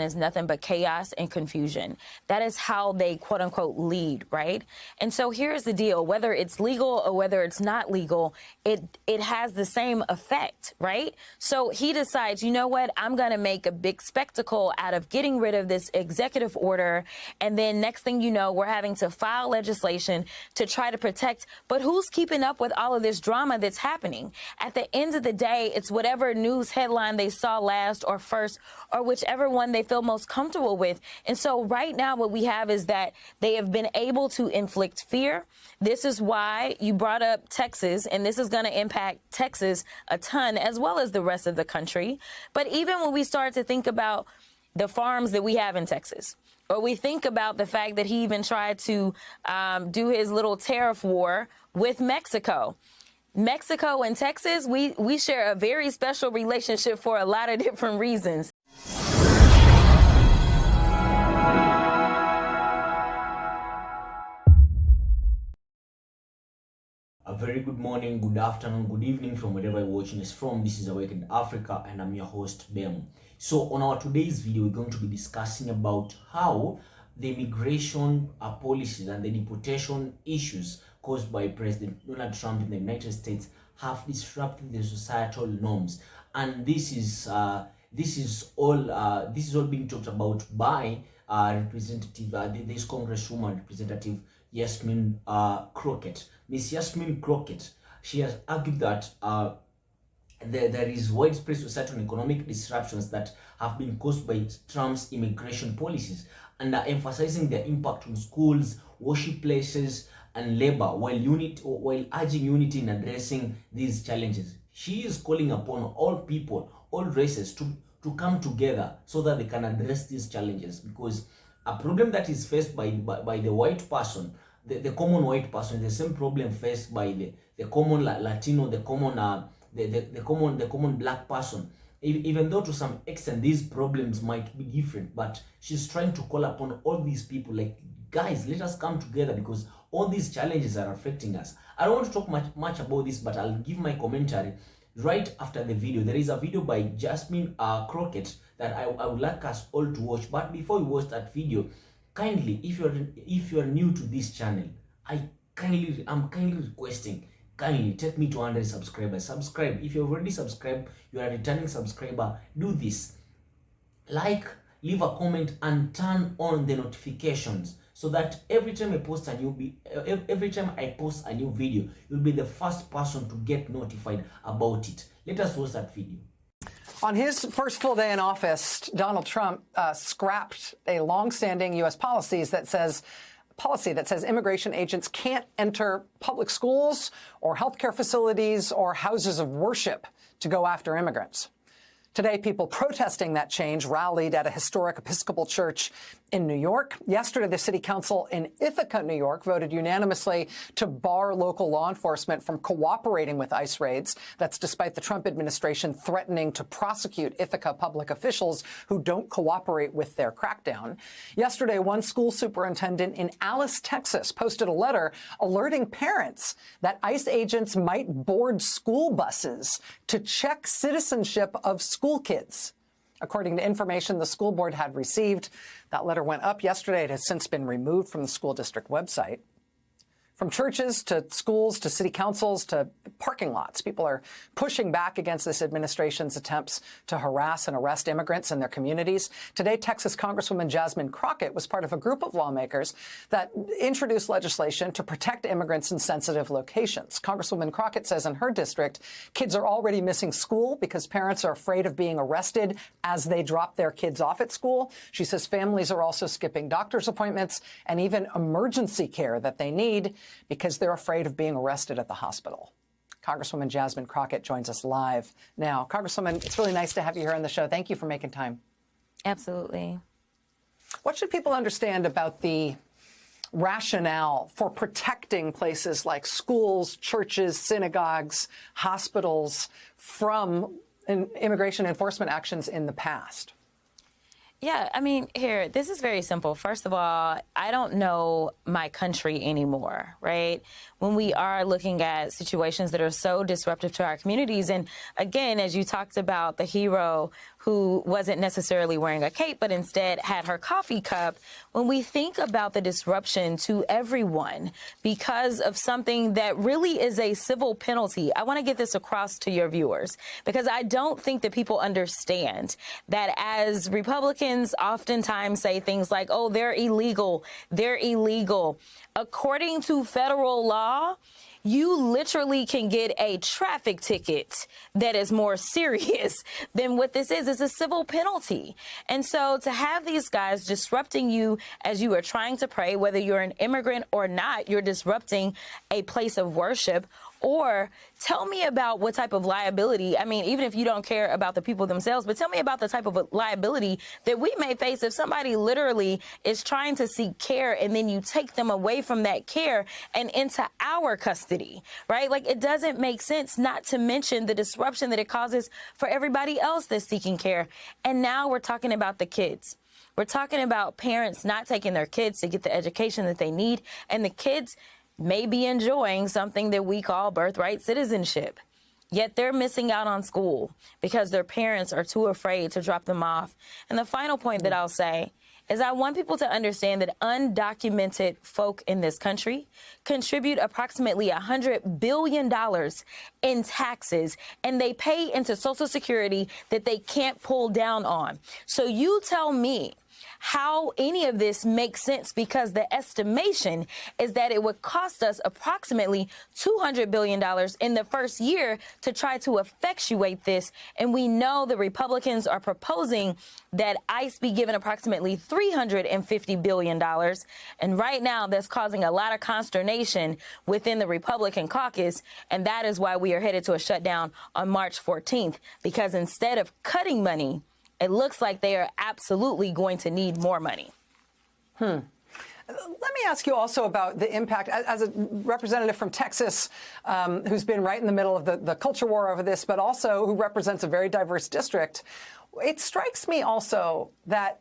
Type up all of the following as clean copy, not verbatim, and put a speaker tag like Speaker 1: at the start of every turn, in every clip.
Speaker 1: is nothing but chaos and confusion. That is how they, quote unquote, lead, right? And so here's the deal. Whether it's legal or whether it's not legal, it has the same effect, right? So he decides, you know what, I'm going to make a big spectacle out of getting rid of this executive order. And then next thing you know, we're having to file legislation to try to protect. But who's keeping up with all of this drama that's happening? At the end of the day, it's whatever news headline they saw last or first, or whichever one they feel most comfortable with. And so right now what we have is that they have been able to inflict fear. This is why you brought up Texas, and this is going to impact Texas a ton, as well as the rest of the country. But even when we start to think about the farms that we have in Texas, or we think about the fact that he even tried to do his little tariff war with Mexico. Mexico and Texas, we share a very special relationship for a lot of different reasons.
Speaker 2: A very good morning, good afternoon, good evening from wherever you're watching us from. This is Awakened Africa and I'm your host, Bem. So on our today's video, we're going to be discussing about how the immigration policies and the deportation issues caused by President Donald Trump in the United States have disrupted the societal norms. And this is all being talked about by this Congresswoman, Representative Yasmin Crockett. Miss Yasmin Crockett, she has argued that there is widespread societal and economic disruptions that have been caused by Trump's immigration policies, and emphasizing their impact on schools, worship places, and labor, while urging unity in addressing these challenges. She is calling upon all people, all races, to come together so that they can address these challenges, because a problem that is faced by the white person, the common white person, the same problem faced by the common Latino, the common black person. Even though to some extent these problems might be different, but she's trying to call upon all these people, like, guys, let us come together because all these challenges are affecting us. I don't want to talk much about this, but I'll give my commentary right after the video. There is a video by Jasmine Crockett that I would like us all to watch. But before we watch that video, kindly, if you're new to this channel, I'm kindly requesting, kindly take me to 100 subscribers. Subscribe. If you've already subscribed, you are a returning subscriber, do this. Like, leave a comment, and turn on the notifications so that every time I post a new video, you'll be the first person to get notified about it. Let us watch that video.
Speaker 3: On his first full day in office, Donald Trump scrapped a long-standing U.S. policy that says immigration agents can't enter public schools or healthcare facilities or houses of worship to go after immigrants. Today, people protesting that change rallied at a historic Episcopal church in New York. Yesterday, the city council in Ithaca, New York, voted unanimously to bar local law enforcement from cooperating with ICE raids. That's despite the Trump administration threatening to prosecute Ithaca public officials who don't cooperate with their crackdown. Yesterday, one school superintendent in Alice, Texas, posted a letter alerting parents that ICE agents might board school buses to check citizenship of school kids. According to information the school board had received, that letter went up yesterday. It has since been removed from the school district website. From churches to schools to city councils to parking lots, people are pushing back against this administration's attempts to harass and arrest immigrants in their communities. Today, Texas Congresswoman Jasmine Crockett was part of a group of lawmakers that introduced legislation to protect immigrants in sensitive locations. Congresswoman Crockett says in her district, kids are already missing school because parents are afraid of being arrested as they drop their kids off at school. She says families are also skipping doctor's appointments and even emergency care that they need because they're afraid of being arrested at the hospital. Congresswoman Jasmine Crockett joins us live now. Congresswoman, it's really nice to have you here on the show. Thank you for making time.
Speaker 1: Absolutely.
Speaker 3: What should people understand about the rationale for protecting places like schools, churches, synagogues, hospitals from immigration enforcement actions in the past?
Speaker 1: Yeah, I mean, here, this is very simple. First of all, I don't know my country anymore, right? When we are looking at situations that are so disruptive to our communities. And again, as you talked about the hero who wasn't necessarily wearing a cape, but instead had her coffee cup. When we think about the disruption to everyone because of something that really is a civil penalty, I want to get this across to your viewers, because I don't think that people understand that as Republicans oftentimes say things like, oh, they're illegal, they're illegal. According to federal law, you literally can get a traffic ticket that is more serious than what this is. It's a civil penalty. And so to have these guys disrupting you as you are trying to pray, whether you're an immigrant or not, you're disrupting a place of worship. Or tell me about what type of liability, I mean, even if you don't care about the people themselves, but tell me about the type of liability that we may face if somebody literally is trying to seek care and then you take them away from that care and into our custody, right? Like, it doesn't make sense, not to mention the disruption that it causes for everybody else that's seeking care. And now we're talking about the kids. We're talking about parents not taking their kids to get the education that they need, and the kids may be enjoying something that we call birthright citizenship. Yet they're missing out on school because their parents are too afraid to drop them off. And the final point that I'll say is I want people to understand that undocumented folk in this country contribute approximately $100 billion in taxes, and they pay into Social Security that they can't pull down on. So you tell me how any of this makes sense, because the estimation is that it would cost us approximately $200 billion in the first year to try to effectuate this. And we know the Republicans are proposing that ICE be given approximately $350 billion. And right now that's causing a lot of consternation within the Republican caucus. And that is why we are headed to a shutdown on March 14th, because instead of cutting money, it looks like they are absolutely going to need more money.
Speaker 3: Let me ask you also about the impact, as a representative from Texas, who's been right in the middle of the culture war over this, but also who represents a very diverse district. It strikes me also that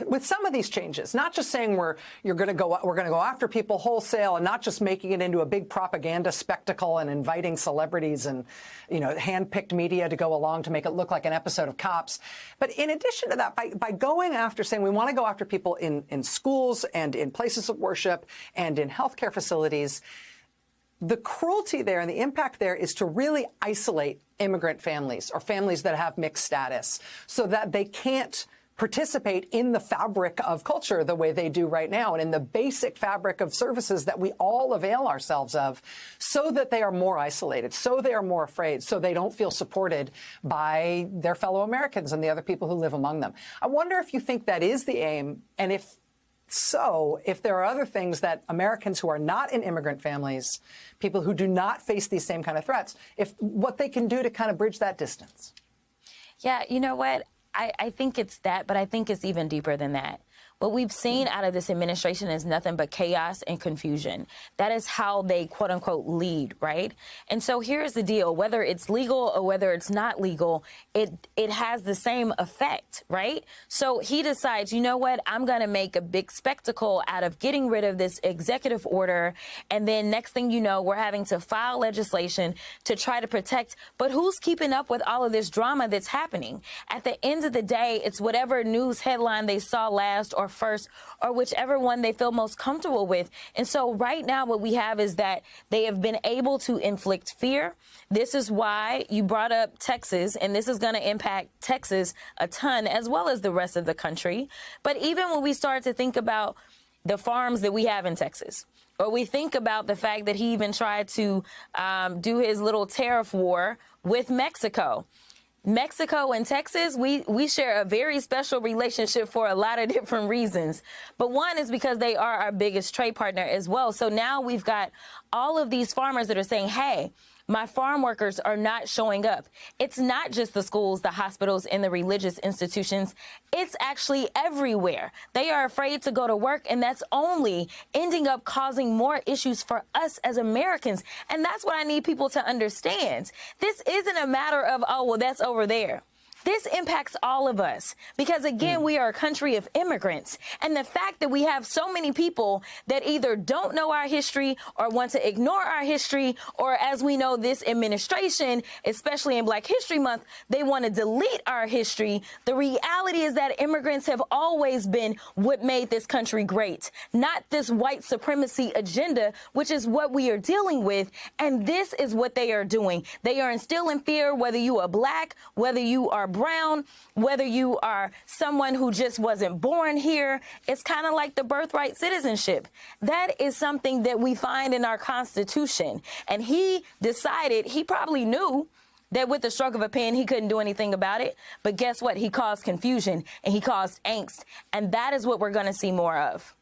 Speaker 3: with some of these changes, not just saying we're going to go after people wholesale, and not just making it into a big propaganda spectacle and inviting celebrities and, hand-picked media to go along to make it look like an episode of Cops. But in addition to that, by going after, saying we want to go after people in schools and in places of worship and in healthcare facilities, the cruelty there and the impact there is to really isolate immigrant families or families that have mixed status so that they can't participate in the fabric of culture the way they do right now, and in the basic fabric of services that we all avail ourselves of, so that they are more isolated, so they are more afraid, so they don't feel supported by their fellow Americans and the other people who live among them. I wonder if you think that is the aim, and if so, if there are other things that Americans who are not in immigrant families, people who do not face these same kind of threats, if what they can do to kind of bridge that distance.
Speaker 1: Yeah, you know what? I think it's that, but I think it's even deeper than that. What we've seen out of this administration is nothing but chaos and confusion. That is how they, quote unquote, lead, right? And so here's the deal. Whether it's legal or whether it's not legal, it has the same effect, right? So he decides, you know what, I'm going to make a big spectacle out of getting rid of this executive order. And then next thing you know, we're having to file legislation to try to protect. But who's keeping up with all of this drama that's happening? At the end of the day, it's whatever news headline they saw last or first, or whichever one they feel most comfortable with. And so right now what we have is that they have been able to inflict fear. This is why you brought up Texas, and this is going to impact Texas a ton, as well as the rest of the country. But even when we start to think about the farms that we have in Texas, or we think about the fact that he even tried to do his little tariff war with Mexico. Mexico and Texas, we share a very special relationship for a lot of different reasons. But one is because they are our biggest trade partner as well. So now we've got all of these farmers that are saying, hey, my farm workers are not showing up. It's not just the schools, the hospitals, and the religious institutions. It's actually everywhere. They are afraid to go to work, and that's only ending up causing more issues for us as Americans. And that's what I need people to understand. This isn't a matter of, oh, well, that's over there. This impacts all of us because, again, we are a country of immigrants. And the fact that we have so many people that either don't know our history or want to ignore our history, or as we know, this administration, especially in Black History Month, they want to delete our history. The reality is that immigrants have always been what made this country great, not this white supremacy agenda, which is what we are dealing with. And this is what they are doing. They are instilling fear, whether you are Black, whether you are brown, whether you are someone who just wasn't born here. It's kind of like the birthright citizenship. That is something that we find in our Constitution. And he decided, he probably knew that with the stroke of a pen, he couldn't do anything about it. But guess what? He caused confusion and he caused angst. And that is what we're going to see more of.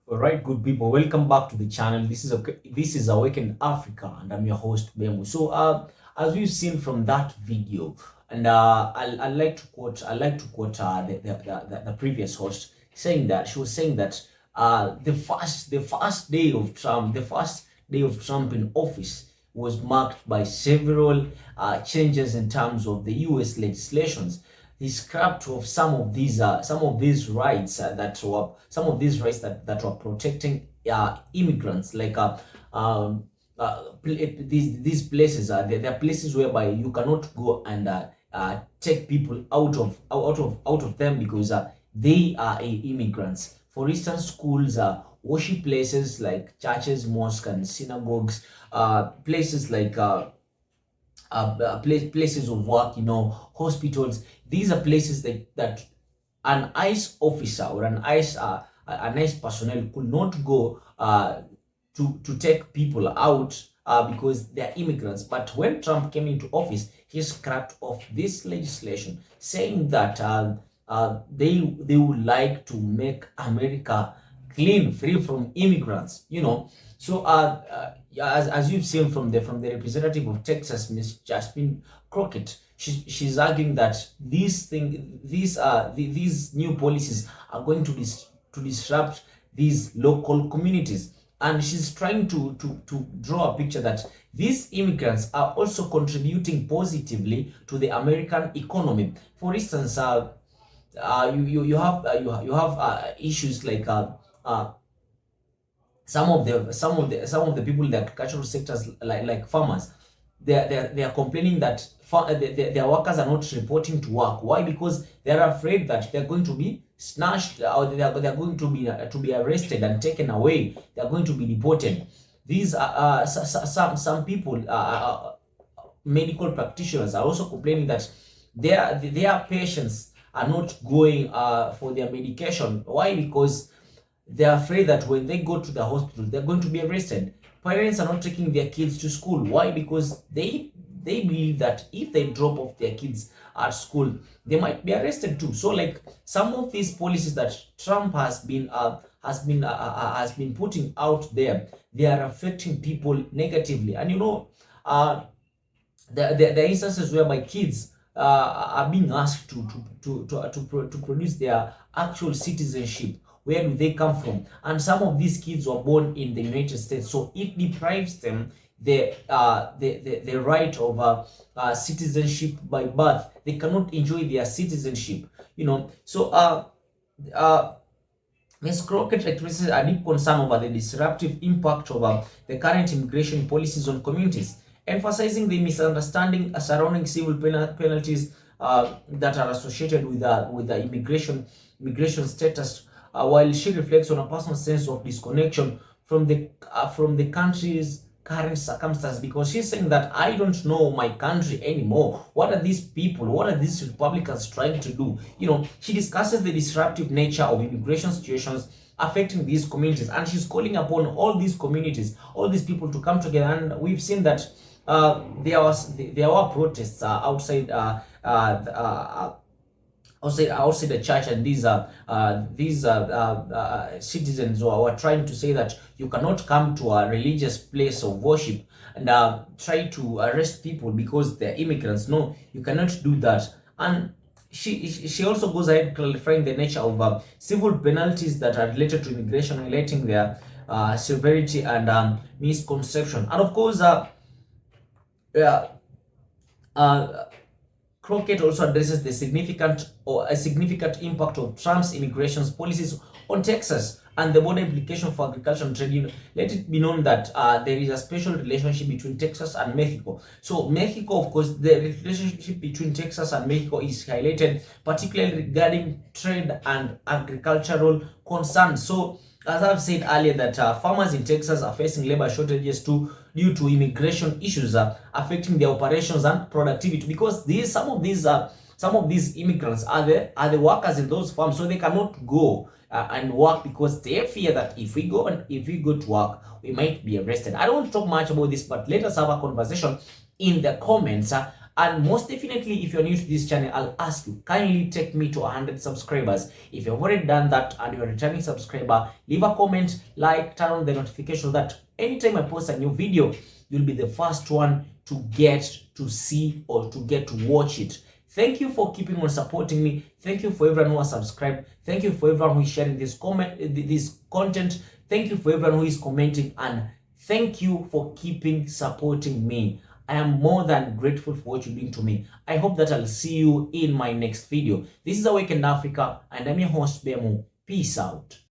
Speaker 2: All right, good people, welcome back to the channel. This is Awaken Africa, and I'm your host Bemu. So as we've seen from that video, and I like to quote the previous host, saying that she was saying that the first day of Trump in office was marked by several changes in terms of the U.S. legislations. He scrapped off some of these rights that were protecting immigrants, like these places. There are places whereby you cannot go and take people out of them because they are immigrants. For instance, schools, worship places like churches, mosques, and synagogues, places like places of work, hospitals. These are places that an ICE officer or an ICE personnel could not go to take people out because they're immigrants. But when Trump came into office, he scrapped off this legislation, saying that they would like to make America clean, free from immigrants. So as you've seen from the representative of Texas, Miss Jasmine Crockett, she's arguing that these new policies are going to disrupt these local communities, and she's trying to draw a picture that these immigrants are also contributing positively to the American economy. For instance, you have issues like some of the people in the agricultural sectors, like farmers, they are complaining that their workers are not reporting to work. Why? Because they are afraid that they are going to be snatched, or they are going to be arrested and taken away. They are going to be deported. These some people, medical practitioners, are also complaining that their patients are not going for their medication. Why? Because they are afraid that when they go to the hospital, they're going to be arrested. Parents are not taking their kids to school. Why? Because they believe that if they drop off their kids at school, they might be arrested too. So, like, some of these policies that Trump has been putting out there, they are affecting people negatively. And the instances whereby kids are being asked to produce their actual citizenship. Where do they come from? And some of these kids were born in the United States, so it deprives them the right of citizenship by birth. They cannot enjoy their citizenship, So Ms. Crockett expresses a deep concern over the disruptive impact of the current immigration policies on communities, emphasizing the misunderstanding surrounding civil penalties that are associated with the immigration status. While she reflects on a personal sense of disconnection from the country's current circumstances, because she's saying that I don't know my country anymore. What are these people? What are these Republicans trying to do? She discusses the disruptive nature of immigration situations affecting these communities, and she's calling upon all these communities, all these people to come together. And we've seen that there were protests outside the church, and these citizens were trying to say that you cannot come to a religious place of worship and try to arrest people because they're immigrants. No, you cannot do that. And she also goes ahead clarifying the nature of civil penalties that are related to immigration, highlighting their severity and misconception. And of course, Crockett also addresses the significant impact of Trump's immigration policies on Texas and the border implication for agriculture and trade. Let it be known that there is a special relationship between Texas and Mexico. So Mexico, of course, the relationship between Texas and Mexico is highlighted, particularly regarding trade and agricultural concerns. So as I've said earlier, that farmers in Texas are facing labor shortages due to immigration issues affecting their operations and productivity, because some of these immigrants are the workers in those farms, so they cannot go and work because they fear that if we go to work, we might be arrested. I don't want to talk much about this, but let us have a conversation in the comments. And most definitely, if you're new to this channel, I'll ask you, kindly take me to 100 subscribers. If you've already done that and you're a returning subscriber, leave a comment, like, turn on the notification so that anytime I post a new video, you'll be the first one to get to see or to get to watch it. Thank you for keeping on supporting me. Thank you for everyone who has subscribed. Thank you for everyone who is sharing this content. Thank you for everyone who is commenting, and thank you for keeping supporting me. I am more than grateful for what you're doing to me. I hope that I'll see you in my next video. This is Awakened Africa, and I'm your host, Bemu. Peace out.